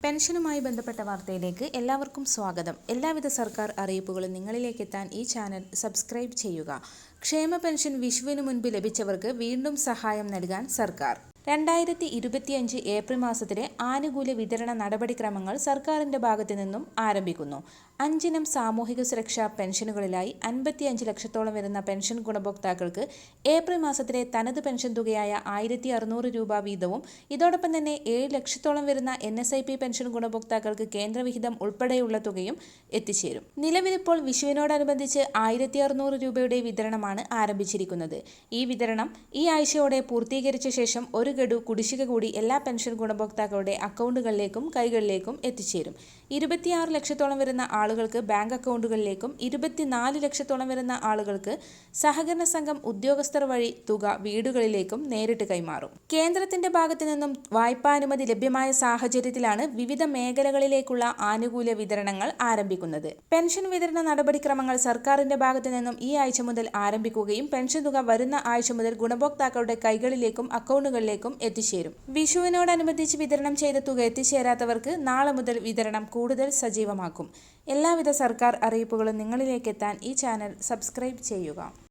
പെൻഷനുമായി ബന്ധപ്പെട്ട വാർത്തയിലേക്ക് എല്ലാവർക്കും സ്വാഗതം. എല്ലാവിധ സർക്കാർ അറിയിപ്പുകളും നിങ്ങളിലേക്ക് എത്താൻ ഈ ചാനൽ സബ്സ്ക്രൈബ് ചെയ്യുക. ക്ഷേമ പെൻഷൻ വിഷുവിന് മുൻപ് ലഭിച്ചവർക്ക് വീണ്ടും സഹായം നൽകാൻ സർക്കാർ. 2025 ഏപ്രിൽ മാസത്തിലെ ആനുകൂല്യ വിതരണ നടപടിക്രമങ്ങൾ സർക്കാരിന്റെ ഭാഗത്തു നിന്നും ആരംഭിക്കുന്നു. 5 ഇനം സാമൂഹിക സുരക്ഷാ പെൻഷനുകളിലായി 55 ലക്ഷത്തോളം വരുന്ന പെൻഷൻ ഗുണഭോക്താക്കൾക്ക് ഏപ്രിൽ മാസത്തിലെ തനത് പെൻഷൻ തുകയായ 1600 രൂപ വീതവും ഇതോടൊപ്പം തന്നെ 7 ലക്ഷത്തോളം വരുന്ന NSIP പെൻഷൻ ഗുണഭോക്താക്കൾക്ക് കേന്ദ്രവിഹിതം ഉൾപ്പെടെയുള്ള തുകയും എത്തിച്ചേരും. നിലവിലിപ്പോൾ വിഷുവിനോടനുബന്ധിച്ച് 1600 രൂപയുടെ വിതരണമാണ് ആരംഭിച്ചിരിക്കുന്നത്. ഈ വിതരണം ഈ ആഴ്ചയോടെ പൂർത്തീകരിച്ച ശേഷം ഒരു ഗഡു കുടിശ്ശിക കൂടി എല്ലാ പെൻഷൻ ഗുണഭോക്താക്കളുടെ അക്കൗണ്ടുകളിലേക്കും കൈകളിലേക്കും എത്തിച്ചേരും. 26 ലക്ഷത്തോളം വരുന്ന ആളുകൾക്ക് ബാങ്ക് അക്കൗണ്ടുകളിലേക്കും 24 ലക്ഷത്തോളം വരുന്ന ആളുകൾക്ക് സഹകരണ സംഘം ഉദ്യോഗസ്ഥർ വഴി തുക വീടുകളിലേക്കും നേരിട്ട് കൈമാറും. കേന്ദ്രത്തിന്റെ ഭാഗത്തു നിന്നും വായ്പാനുമതി ലഭ്യമായ സാഹചര്യത്തിലാണ് വിവിധ മേഖലകളിലേക്കുള്ള ആനുകൂല്യ വിതരണങ്ങൾ ആരംഭിക്കുന്നത്. പെൻഷൻ വിതരണ നടപടിക്രമങ്ങൾ സർക്കാരിന്റെ ഭാഗത്തു നിന്നും ഈ ആഴ്ച മുതൽ ആരംഭിക്കുകയും പെൻഷൻ തുക വരുന്ന ആഴ്ച മുതൽ ഗുണഭോക്താക്കളുടെ കൈകളിലേക്കും അക്കൗണ്ടുകളിലേക്കും എത്തിച്ചേരും. വിഷുവിനോടനുബന്ധിച്ച് വിതരണം ചെയ്ത തുക എത്തിച്ചേരാത്തവർക്ക് നാളെ മുതൽ വിതരണം കൂടുതൽ സജീവമാക്കും. എല്ലാവിധ സർക്കാർ അറിയിപ്പുകളും നിങ്ങളിലേക്ക് എത്താൻ ഈ ചാനൽ സബ്സ്ക്രൈബ് ചെയ്യുക.